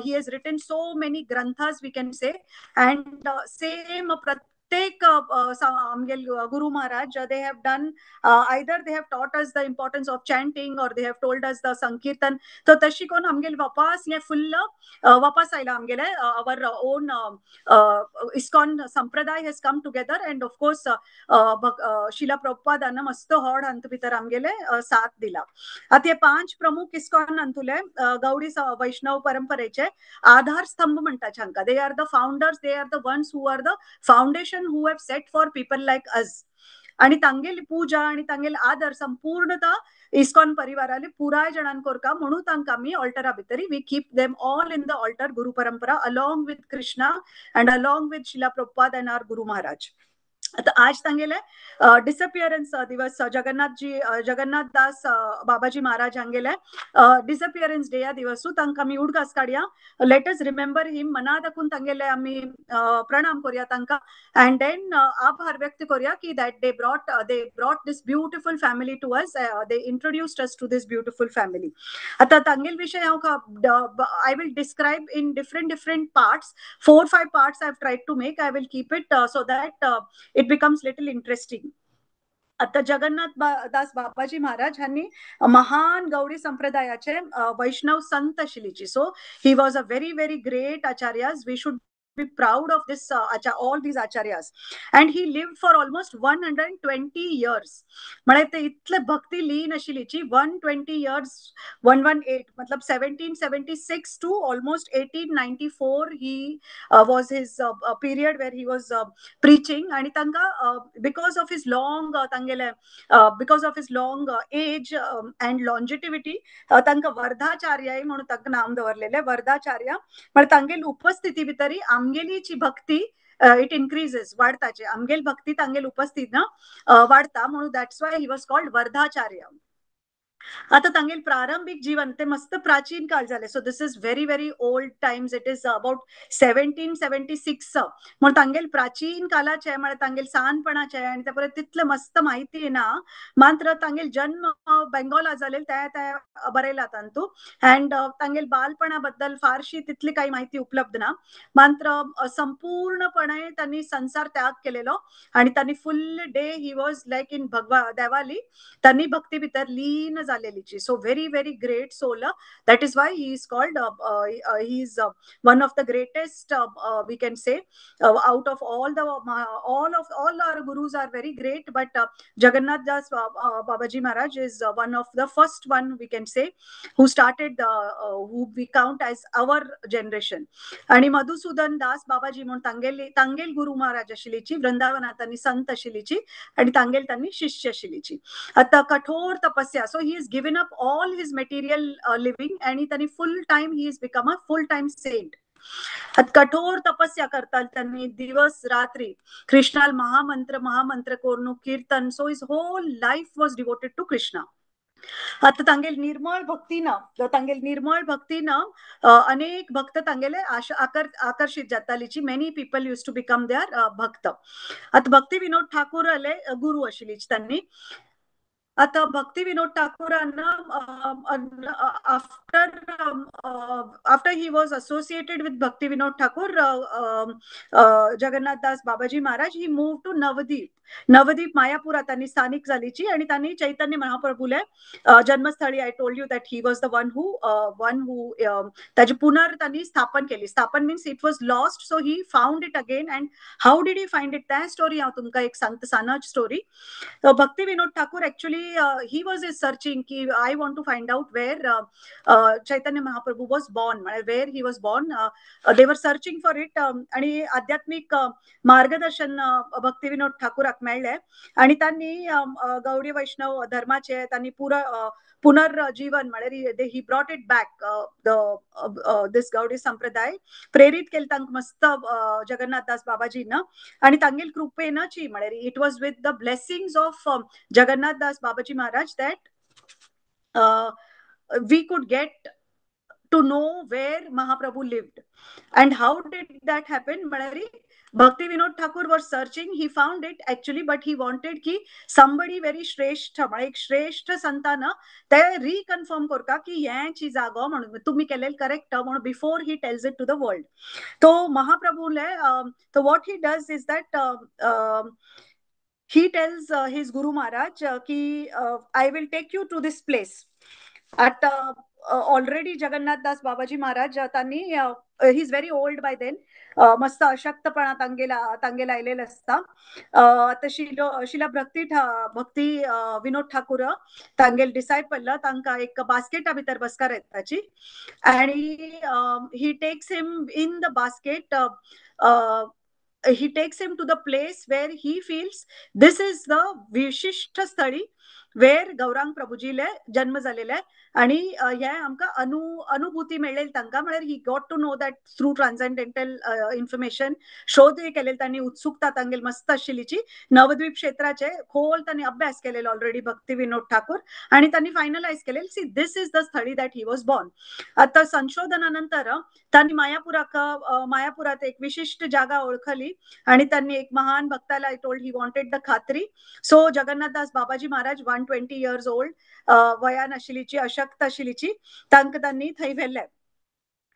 He has written so many granthas we can say, and same प्रत्येक आमगेल Guru Maharaj they have done either they have taught us the importance of chanting or they have told us the sankirtan. So तशी कोण आमगेल वापास हे full वापास आयला आमगेले our own ISKCON संप्रदाय has come together and of course शिला प्रभुपादान मस्त हॉड अंत भितर आमगेले साथ दिला. आता हे 5 प्रमुख ISKCON अंतुले गौडी वैष्णव परंपरेचे आधार स्तंभ म्हणतात हांका. they are the founders, they are the ones who are the foundation who have set for people like us. आणि तांगेल पूजा आणि तांगेल आदर संपूर्णतः इस्कॉन परिवाराले पुराय जणांक करता म्हणून तांकां आमी ऑल्टरा भितरी we keep them all in the altar guru parampara along with Krishna and along with Srila Prabhupada and our guru Maharaj. आता आज तांगेले डिसअपियरन्स दिवस जगन्नाथ दास बाबाजी महाराज हांगेले डिसअपियरन्स डे या दिवसू तांकां आमी उडगास काडया. लेट अस रिमेंबर हिम मना दाखून तांगेले आमी प्रणाम करूया तांकां अँड देन आभार व्यक्त करूया की that they brought this beautiful family to us. They introduced us to this beautiful family. आता तांगेल विषय हांव I will describe in different parts. 4-5 parts I have tried to make. I will keep it so that it becomes little interesting. आता जगन्नाथ दास बाबाजी महाराज ह्यांनी महान गौडी संप्रदायाचे वैष्णव संत आशिल्लीची. So he was a very great acharyas. We should be proud of this all these acharyas, and he lived for almost 120 years. म्हणजे ते इतले भक्ती लीन आशिल्लीची. 120 years 118 मतलब 1776 to almost 1894 he was his period where he was preaching. आणि तांकां because of his long तांगेले because of his long age and longevity तांकां वर्धाचार्य म्हणून तांकां नाम दवरलेले. वर्धाचार्य म्हणजे तांगेल उपस्थिती भितरी आमगेलीची भक्ती इट इन्क्रीजेस वाढताचे. आमगेल भक्ती तांगेल उपस्थित ना वाढता म्हणून that's why he was called Vardhacharya. आता तांगेल प्रारंभिक जीवन ते मस्त प्राचीन काळ झाले. So this is very old times. It is about 1776 म्हणून तांगेल प्राचीन काळाचे म्हणजे तांगेल सानपणाचे आणि त्यापरे तितले मस्त माहिती ना. मात्र तांगेल जन्म बेंगॉला जालेल त्या बरयला तांतू अँड तांगेल बालपणाबद्दल फारशी तितली काही माहिती उपलब्ध ना. मात्र संपूर्णपणे त्यांनी संसार त्याग केलेलो आणि त्यांनी full day he was like in देवाली. त्यांनी भक्ती भितर लीन झालेलीची. So very great soul. That is why he is called he is one of the greatest we can say out of all our gurus are very great, but Jagannath Das Babaji Maharaj is one of the first one we can say who started who we count as our generation. आणि मधुसूदन दास बाबाजी म्हणून तांगेल गुरु महाराज आशिल्लीची. वृंदावनात त्यांनी संत आशिल्लीची आणि तांगेल त्यांनी शिष्य आशिल्लीची. आता कठोर तपस्या. So he is given up all his material living आणि त्यांनी full time he is become a full time saint. कठोर तपस्या करतात त्यांनी दिवस रात्री. कृष्णाल महामंत्र करून कीर्तन. So his whole life was devoted to Krishna. आता तांगेल निर्मळ भक्तीनं अनेक भक्त तांगेले आकर्षित जातालीची. Many people use to become their bhakt. आता भक्ती विनोद ठाकूर आले गुरु आशिल्लीची त्यांनी. आता भक्ती विनोद ठाकूरांना after he was associated with Bhakti Vinod Thakur, Jagannath Das Babaji Maharaj, he moved to Navdeep मायापुरात त्यांनी स्थानिक झालीची आणि त्यांनी चैतन्य महाप्रभूले जन्मस्थळी. I told you that he was the one who त्याची त्यांनी स्थापन केली. स्थापन means it was lost. So he found it again. And how did he find it त्या स्टोरी हांव तुमकां एक सांगता. सानज story. Bhakti Vinod Thakur actually he was searching ki I want to find out where Chaitanya Mahaprabhu was born, where he was born. They were searching for it. आणि आध्यात्मिक मार्गदर्शन भक्ती विनोद ठाकूराक मेळ्ळे आणि त्यांनी गौडी वैष्णव धर्माचे त्यांनी पुनर्जीवन म्हणजे ही ब्रॉट इट बॅक दिस गौडी संप्रदाय. प्रेरित केले तांक मस्त जगन्नाथदास बाबाजीनं आणि तांगेल कृपेनची म्हणजे it was with the blessings of Jagannath Das Babaji Maharaj that we could get to know where Mahaprabhu lived. And how did that happen? Malari, Bhakti Vinod Thakur was searching. He found it actually, but he wanted ki somebody very श्रेष्ठ, एक श्रेष्ठ संतान ते reconfirm करता की यांची जागो म्हणून तुम्ही केलेल करेक्ट म्हणून before he tells it to the world. तो महाप्रभूले so what he does is that he tells his Guru Maharaj ki I will take you to this place. At already Jagannath Das Babaji Maharaj he's very old by then. मस्त अशक्तपणा तांगेला आलेला असता. आता शिला भक्ती Vinod Thakur तांगेल disciple तांका एक बास्केटा भितर बसकार येताची आणि he takes him in the basket. He takes him to the place where he feels this is the विशिष्ट स्थळी where गौरांग प्रभुजीले जन्म झालेला आणि हे आमका अनुभूती मिळेल तांका म्हळ्यार he got to know that through transcendental information शोध केलेले तांणी उत्सुकता तांगेल मस्त आशिल्लीची नवद्वीप क्षेत्राचे खोल तांणी अभ्यास केलेलो ऑलरेडी भक्ती विनोद ठाकूर आणि तांणी फायनलाइज केलेले सी दिस इज द स्थळी दॅट ही वॉज बॉर्न. आता संशोधनानंतर तांणी मायापुरात एक विशिष्ट जागा ओळखली आणि त्यांनी एक महान भक्ताला टोल्ड ही वॉन्टेड द खात्री. सो जगन्नाथदास बाबाजी महाराज 120 years old वयान आशिल्लीची अशक्त आशिल्लीची तांकां तांणी थंय व्हेल्ले.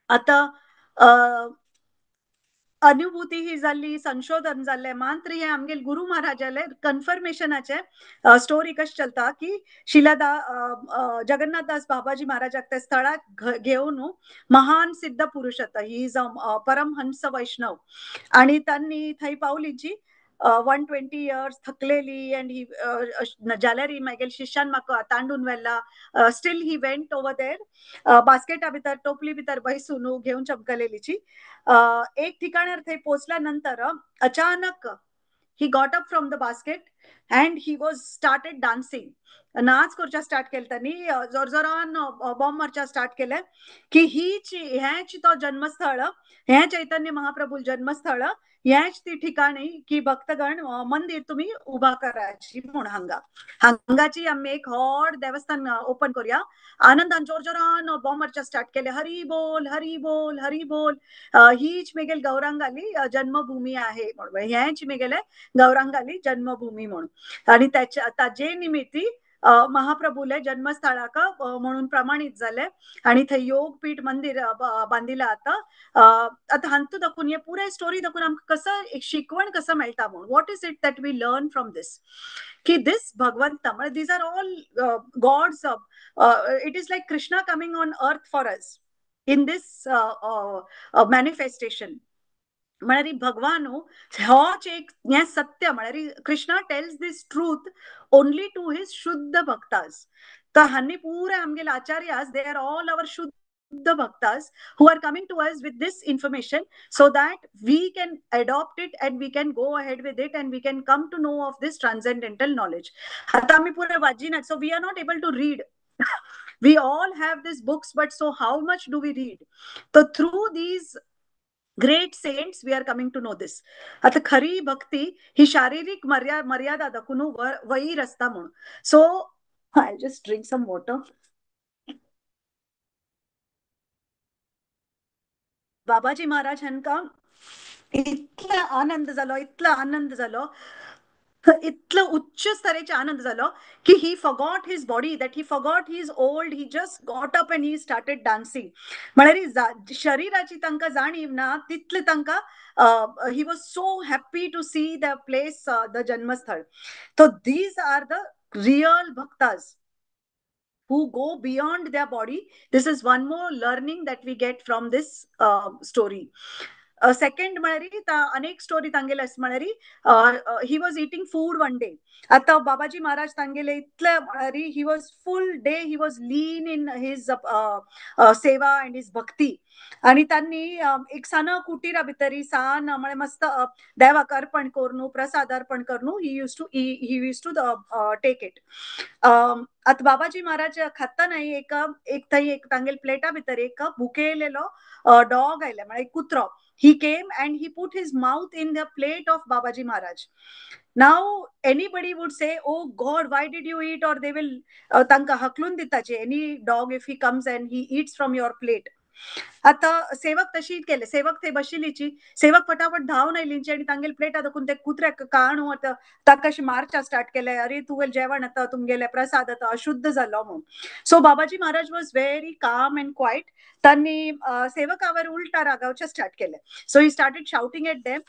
आता अनुभूती ही जाल्ली संशोधन जाल्ले मात्र हे आमगेल गुरु महाराजाले कन्फर्मेशनाचे स्टोरी कशी चलता की शिलादा जगन्नाथदास बाबाजी महाराजाक त्या स्थळाक घेऊन महान सिद्ध पुरुष आता ही इज अ परमहंस वैष्णव आणि त्यांनी थंय पावलीची 120 years थकलेली अँड ही जाल्यार मागीर शिष्यान म्हाका तांडून व्हेल्ला. Still he went over there बास्केटा भितर टोपली भितर बसून घेऊन चमकलेलीची. एक ठिकाणार थंय पोचल्यानंतर अचानक he got up from the basket and he was started dancing. नाच करचा स्टार्ट केले त्यांनी जोरजोरान बॉम्ब मारचा स्टार्ट केले की हेच तो जन्मस्थळ हे चैतन्य महाप्रभू जन्मस्थळ हेच ती ठिकाणी की भक्तगण मंदिर तुम्ही उभा करायची म्हणून हांगाची आम्ही एक व्हड देवस्थान ओपन करूया. आनंदान जोरजोरान बॉम्ब मारचा स्टार्ट केले हरी बोल हरी बोल हरी बोल. हीच मेगेल गौरांगाली जन्मभूमी आहे म्हणून हेच मेगेले गौरांगाली जन्मभूमी म्हणून आणि त्याच्या ताजे निमित्ती महाप्रभूले जन्मस्थळाक म्हणून प्रमाणित झाले आणि थंय योगपीठ मंदिर बांधिला. आता हांतू दाखवून हे पुरे स्टोरी दाखवून आमकां कसं एक शिकवण कसं मेळटा म्हणून what is it that we learn from this की दिस भगवंत म्हणजे these are all gods. It is like Krishna coming on earth for us in this manifestation. म्हळ्यार भगवान होच एक हे सत्य म्हळ्यार Krishna tells this truth only to his shuddh bhaktas. तर हांनी पुरे आमगेले आचार्यास दे आर ऑल आवर शुद्ध bhaktas who are coming to us with this information so that we can adopt it and we can go ahead with it and we can come to know of this transcendental knowledge. आता आम्ही पुरे वाजिनात so we are not able to read. We all have these books but so how much do we read? So through these great saints we are coming to know this. आता खरी भक्ती ही शारीरिक मर्यादा दाखवून वैर असता म्हणून. So I'll just drink some water. बाबाजी महाराज हांका इतला आनंद झालो इतलं उच्च स्तरेचे आनंद झालो की he forgot his body, that he forgot he is old, he just got up and he started dancing. म्हळ्यार शरीराची तांकां जाणीव ना तितले तांकां he was so happy to see the place, the जन्मस्थळ. So these are the real bhaktas who go beyond their body. This is one more learning that we get from this story. Second म्हळ्यारी अनेक story तांगेले म्हळ्यारी he was eating food one day. आता बाबाजी महाराज तांगेले इतले म्हळ्यारी he was full day he was leen in his seva and his bhakti आणि त्यांनी एक सान कुटीरा भितरी सान म्हळ्यार मस्त देवाक अर्पण करून प्रसाद अर्पण करून ही यूज टू टेक इट. आता बाबाजी महाराज खाता नाही एक थंय एक तांगेल प्लेटा भितर एक भुकेलेलो डॉग आयले म्हळ्यार एक कुत्रो. He came and he put his mouth in the plate of Babaji Maharaj. Now anybody would say, oh God, why did you eat? Or they will tanka haklun ditache any dog if he comes and he eats from your plate. आता सेवक तशी केले, सेवक ते बशिलीची सेवक फटाफट धांवन आयलींची आनी तांगेले प्लेटा दखून ते कुत्र्याक काणू ताका अशी मारचा स्टार्ट केले, अरे तुगेलें जेवण आतां, तुमगेले प्रसाद आतां अशुद्ध जालो म्हूण. So Babaji Maharaj was very काम अँड क्वायट. त्यांनी सेवकावर उलटा रागावचे स्टार्ट केले. So he started shouting at them,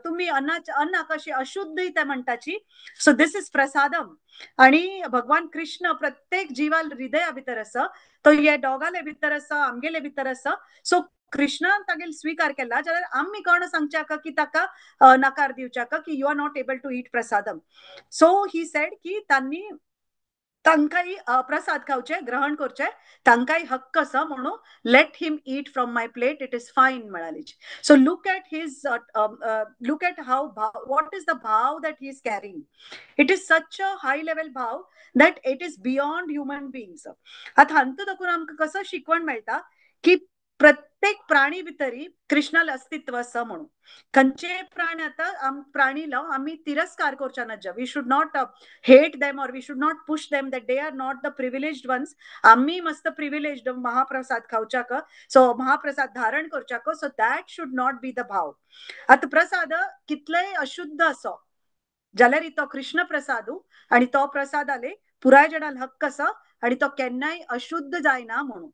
तुम्ही अन्न कशी अशुद्ध ते म्हणटाची, सो दिस इज प्रसादम. आणि भगवान कृष्ण प्रत्येक जीवाल हृदया भितर आसा, तो हे डॉगाले भितर आसा, आमगेले भितर आसा. सो कृष्णान तागेलो स्वीकार केला, जाल्यार आमी कोण सांगच्या की ताका नकार दिवच्या की you are not able to eat prasadam. So he said की तांणी तांकांय प्रसाद खावचे, ग्रहण करचे, तांकांय हक्क आसा म्हणून let him eat from my plate, it is fine म्हणालीची. So look at his look at how what is the bhav that he is carrying. It is such a high level bhav that it is beyond human beings. आता हांतू दाखून आमकां कसं शिकवण मेळटा की प्रत्येक प्राणी भितरी कृष्णाल अस्तित्व आसा म्हणून. खंयचे प्राणी आता प्राणी लाव आम्ही तिरस्कार करच्या नज. We should not hate them और we should not push them that they are not the privileged ones. आम्ही मस्त प्रिविलेज्ड महाप्रसाद खावच्याक, सो महाप्रसाद धारण करच्याक, so that should not be the bhav. आता प्रसाद कितलेय अशुद्ध असो जाल्यार तो कृष्ण प्रसादू, आणि तो प्रसादाले पुराय जणांक हक्क आसा, आणि तो केन्नाय अशुद्ध जायना म्हणून.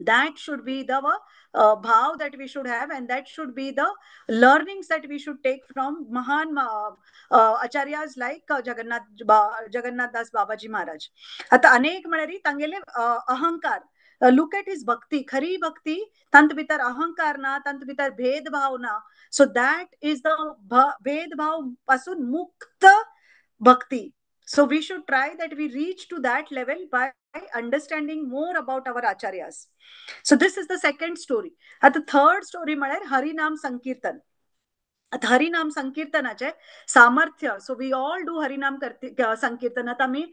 That should be the bhav that we should have, and that should be the learnings that we should take from Mahan acharyas like Jagannath Das Babaji Maharaj. आता अनेक म्हणारी तांगेले अहंकार, लुक एट हिज भक्ती, खरी भक्ती तंत भितर अहंकार ना, तंत भितर भेदभाव ना. सो दॅट इज द भेदभाव पासून मुक्त भक्ती. So we should try that we reach to that level by understanding more about our acharyas. So this is the second story. आता third story म्हळ्यार हरिनाम संकीर्तन. आता हरिनाम संकीर्तनाचे सामर्थ्य. सो वी ऑल डू हरिनाम संकीर्तन. आता आम्ही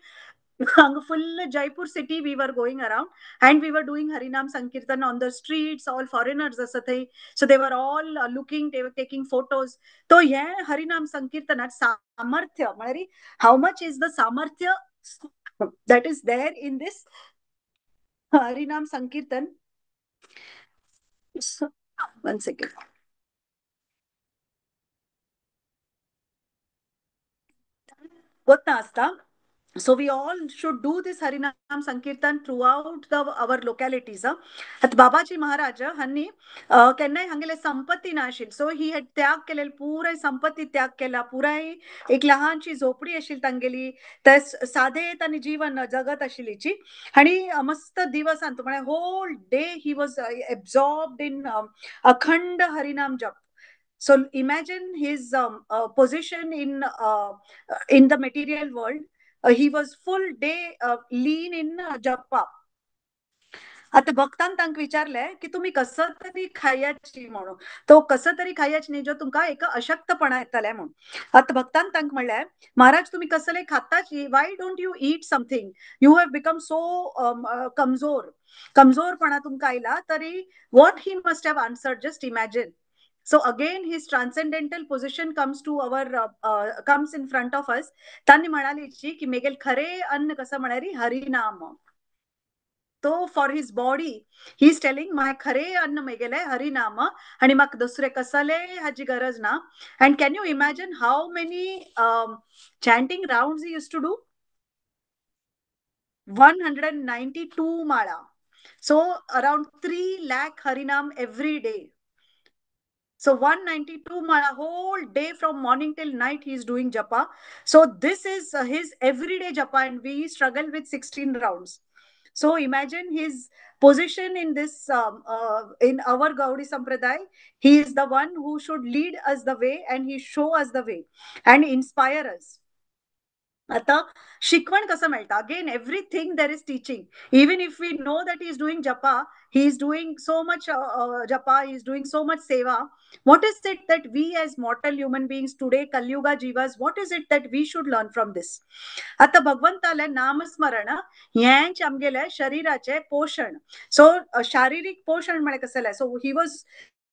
full Jaipur city we were going around and we were doing Harinam Sankirtan on the streets. All foreigners asathe, so they were all looking, they were taking photos. So yeah, Harinam Sankirtanat samarthya malari, how much is the samarthya that is there in this Harinam Sankirtan? One second. Gotta asta. So we all should do this Harinam Sankirtan throughout our localities. आता बाबाजी महाराज हांनी केन्नाय हांगेले संपत्ती नाशिल, so he had त्याग केलेली, पुराय संपत्ती त्याग केला, पुराय एक लहानशी झोपडी आशिल्ली तांगेली, ते साधे तांणी जीवन जगत आशिल्लीची. आणि मस्त दिवसांत म्हळ्यार whole day he was absorbed in akhand harinaam जप. So imagine his position in the material world. He was full day lean in japa. आता भक्तान तांक विचारले की तुम्ही कसं तरी खायची म्हणून. तो कसं तरी खायची न्ही, जो तुमका एक अशक्तपणा येतले म्हणून. आता भक्तान तांक म्हणले, महाराज तुम्ही कसले खाताची, why don't you eat something, you have become so कमजोरपणा तुमका आयला. तरी what he must have answered, just imagine. So again his transcendental position comes in front of us. त्यांनी म्हणालीची की मेगेल खरे अन्न कसं म्हणारी हरिनाम. तो for his body he is telling my खरे अन्न मेगेले हरिनाम, आणि म्हाका दुसरे कसले हाची गरज ना. And can you imagine how many chanting rounds he used to do? 192 माळा. So around 3 lakh harinam every day. So 192 mala whole day from morning till night he is doing japa. So this is his everyday japa, and we struggle with 16 rounds. So imagine his position in this in our Gaudi Sampradaya. He is the one who should lead us the way, and he show us the way and inspire us. आता शिकवण कसं मिळतं? Again everything there is teaching. Even if we know that he is doing japa, he is doing so much japa, he is doing so much seva. What is it that we as mortal human beings today कलयुगा जीवास, what is it that we should learn from this? आता भगवंताले नामस्मरण हेंच आमगेले शरीराचे पोषण. So शारीरिक पोषण म्हळ्यार कसले? So he was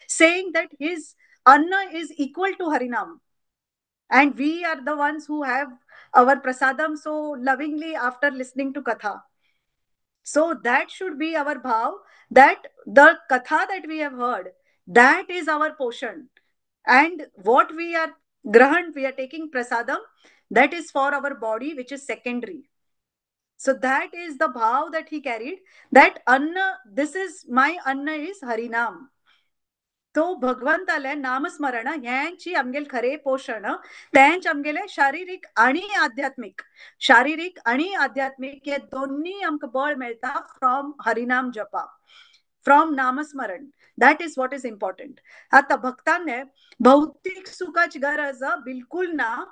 saying that his अन्न इज इक्वल टू हरिनाम, and we are the ones who have our prasadam so lovingly after listening to katha. So that should be our bhav, that the katha that we have heard, that is our portion. And what we are grahan, we are taking prasadam, that is for our body, which is secondary. So that is the bhav that he carried, that anna, this is my anna is Harinam. तो भगवंताले नामस्मरण यांची आमगेल खरे पोषण त्यांच आमगेले शारीरिक आणि आध्यात्मिक, शारीरिक आणि आध्यात्मिक हे दोन्ही आमक बळ मिळता फ्रॉम हरिनाम जपा, फ्रॉम नामस्मरण. That is what is important. आता भक्तांनी भौतिक सुखाची गरज बिलकुल ना,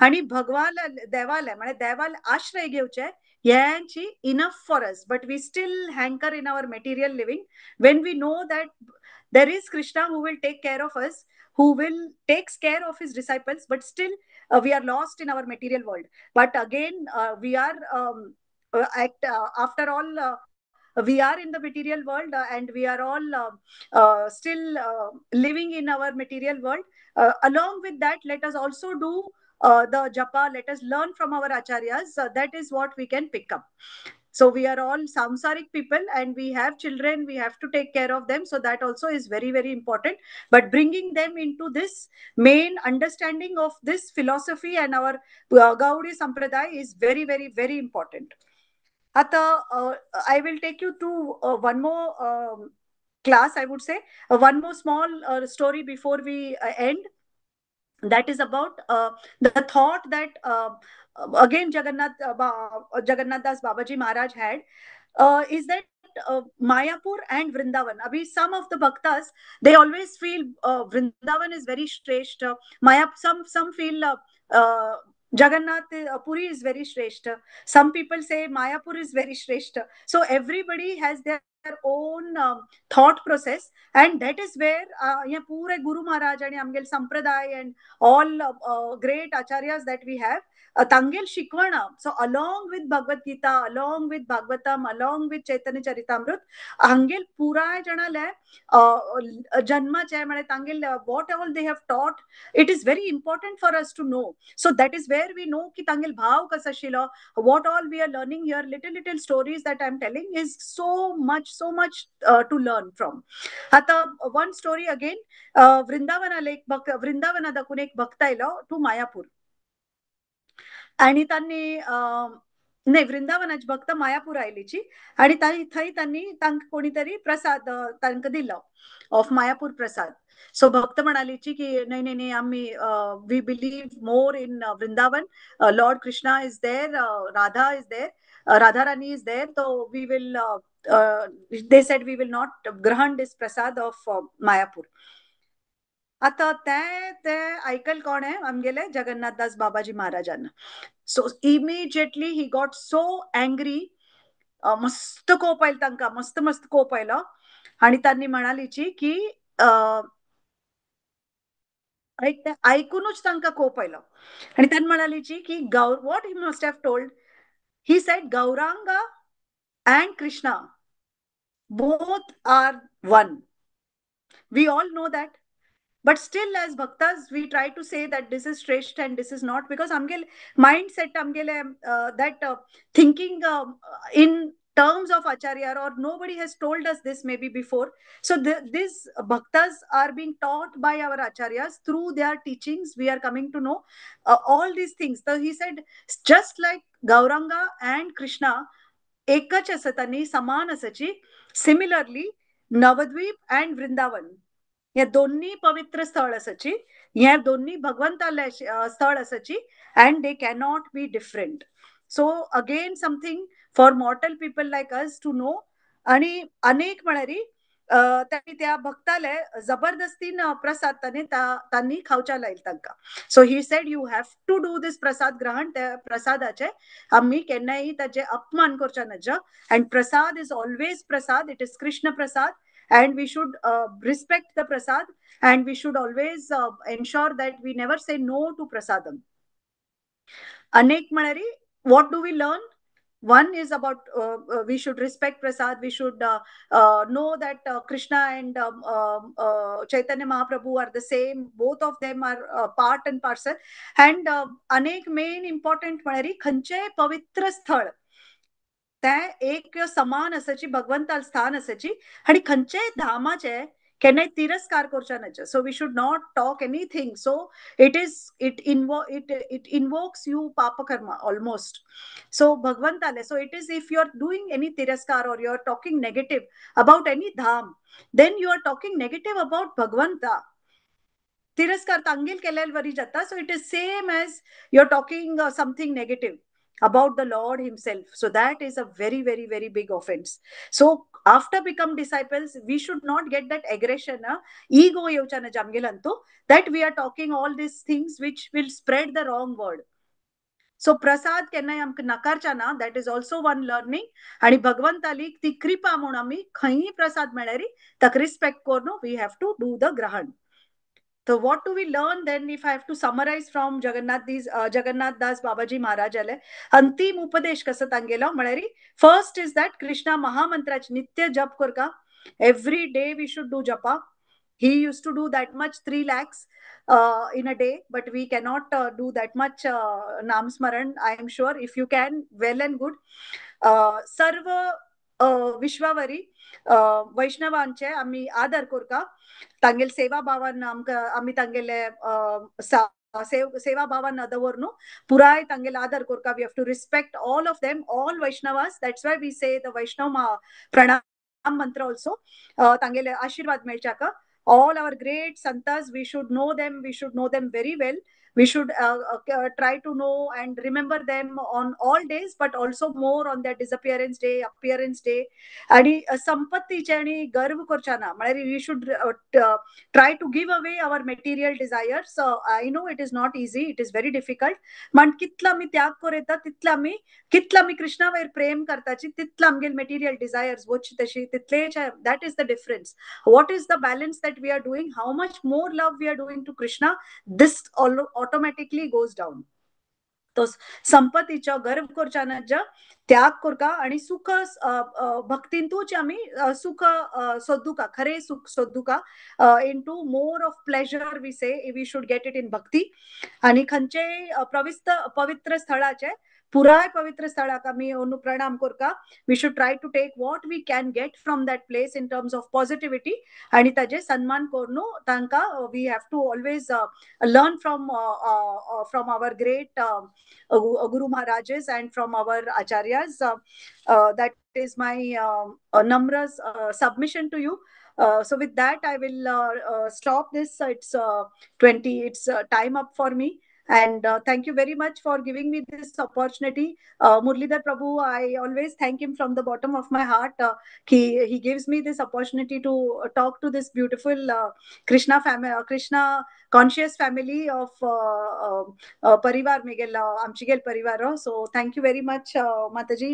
आणि भगवाला देवाला म्हणजे देवाला आश्रय घेवचे यांची enough for us, but we still hanker in our material living when we know that there is Krishna who will take care of us, who will takes care of his disciples, but still we are lost in our material world. But again we are after all we are in the material world and we are all still living in our material world. Along with that, let us also do the japa, let us learn from our acharyas. That is what we can pick up. So we are all samsaric people and we have children, we have to take care of them. So that also is very, very important. But bringing them into this main understanding of this philosophy and our Gaudi Sampradaya is very, very, very important. Ata, I will take you to one more class, I would say. One more small story before we end. That is about the thought that again Jagannath Das Babaji Maharaj had, is that Mayapur and Vrindavan. Abhi some of the bhaktas, they always feel Vrindavan is very shreshta. Some feel Jagannath Puri is very shreshta. Some people say Mayapur is very shreshta. So everybody has their own thought process, and that is where pure Guru Maharaj and Amgel Sampradaya and all great acharyas that we have Tangel Shikwana. So along with Bhagavad Gita, along with Bhagavatam, along with Chaitanya Charitamrut, Angel Pura Janale Janma Chaimane Tangel, what all they have taught, it is very important for us to know. So that is where we know ki Tangel Bhav Kasashila, what all we are learning here, little stories that I am telling is so much to learn from. आता one story again, वृंदावना दाखवून एक भक्त आयलो to Mayapur, आणि त्यांनी नाही वृंदावनाची भक्त मायापूर आयलीची, आणि थंय त्यांनी तांकां कोणीतरी प्रसाद तांकां दिलो ऑफ मायापूर प्रसाद. सो भक्त म्हणालीची की नाही नाही आम्ही we believe more in Vrindavan, Lord Krishna is there, Radha is there, Radha Rani is there, तो we will they said we will not ग्रहण this prasad of Mayapur. आता ते ऐकल कोण आहे आमगेले जगन्नाथ दास बाबाजी महाराजांना. So immediately he got so angry, मस्त कोप आयला तांकां, मस्त कोप आयलो, आणि त्यांनी म्हणालीची की ऐकूनच तांकां कोप आयलो, आणि त्यांनी म्हणालीची की what he must have told, he said Gauranga and Krishna both are one. We all know that, but still as bhaktas we try to say that this is Shresht and this is not, because amgel mindset amgele that thinking in terms of acharya, or nobody has told us this maybe before. So these bhaktas are being taught by our acharyas, through their teachings we are coming to know all these things. So he said just like Gauranga and Krishna एकच असतानी समान असाची, similarly Navadvip and Vrindavan या दोन्ही पवित्र स्थळ असाची, या दोन्ही भगवंताला स्थळ असाची, and they cannot be different. So again something for mortal people like us to know. आणि अनेक म्हणारी त्यांनी त्या भक्ताले जबरदस्तीनं प्रसाद त्यांनी खावच्या लाईल तांकां. So he said you have to do this prasad grahan. त्या प्रसादाचे आम्ही केन्नाय ताचे अपमान करचे नज. And prasad is always prasad, it is Krishna prasad, and we should respect the prasad, and we should always ensure that we never say no to prasadam. Anek manari, what do we learn? One is about we should respect prasad, we should know that Krishna and Chaitanya Mahaprabhu are the same, both of them are part and parcel. And anek main important manari, khanche pavitra sthal, तें एक समान आसाची भगवंता स्थान आसाची आनी खंयचेय धामाचे केन्नाय तिरस्कार करचे न्हय. So we should not talk anything. सो it invokes you papa karma almost. So bhagwantale, so it is, if you are doing any tiraskar or you are talking negative about any dham, then you are talking negative about bhagwanta. तिरस्कार तांगेल केलेल वरी जाता. So it is same as you're talking something negative about the Lord himself. So that is a very, very, very big offense. So after become disciples, we should not get that aggression, ego yevchana jamgelantu, that we are talking all these things which will spread the wrong word. So प्रसाद केन्नाय आमकां नाकारचा ना. That is also one learning. आणि भगवंताली ती कृपा म्हणून आमी खंयी प्रसाद मेळ्ळ्यारी ताका रिस्पेक्ट करून we have to do the ग्रहण. So what do we learn then, if I have to summarize from Jagannath Das Babaji Maharaj ale अंतिम उपदेश कसं तांगेलो म्हळ्यार, फर्स्ट इज दॅट कृष्णा महामंत्राची नित्य जप करका. Every day we should do japa. He used to do that much 3 lakhs in a day, but we cannot do that much Nam Smaran. I am sure if you can, well and good. सर्व विश्वावरी वैष्णवांचे आम्ही आदर करका. तांगेल सेवा भावान आम्ही तांगेले सेवा भावान दवरनु पुराय तांगेल आदर करका. We have to respect all of them, all Vaishnavas. That's why we say the Vaishnav pranam mantra also. तांगेले आशीर्वाद मेळच्या का. All our great santas, we should know them very well. We should try to know and remember them on all days, but also more on their disappearance day, appearance day. आणि संपत्तीचे आणि गर्व करचा ना. म्हणजे we should try to give away our material desires. I know it is not easy, it is very difficult. पण कितला आम्ही त्याग करता कितला आम्ही कृष्णा वयर प्रेम करताची तितला आमगे material desires वच तशी तितले. That is the difference. What is the balance that we are doing? How much more love we are doing to Krishna? This automatically goes down. तो संपत्तीच्या गर्व करच्याना त्याग करका आणि सुख भक्तींतूच आम्ही सुख सोदुका, खरे सुख सोदुका. Into more of pleasure we say we should get it in bhakti. आणि खंयचे पवित्र स्थळाचे पुराय पवित्र स्थळाक आम्ही प्रणाम करका. We should try to take what we can get from that place in terms of positivity आणि ताजे सन्मान करून तांकां we have to always learn from our great Guru Maharajas and from our Acharyas. That is my namra submission to you. So with that, I will stop this. It's 20. It's time up for me. And thank you very much for giving me this opportunity. Murlidhar Prabhu, I always thank him from the bottom of my heart. He gives me this opportunity to talk to this beautiful Krishna family, Krishna conscious family of Parivar Miguel, Amchigel Parivar. So thank you very much, Mataji.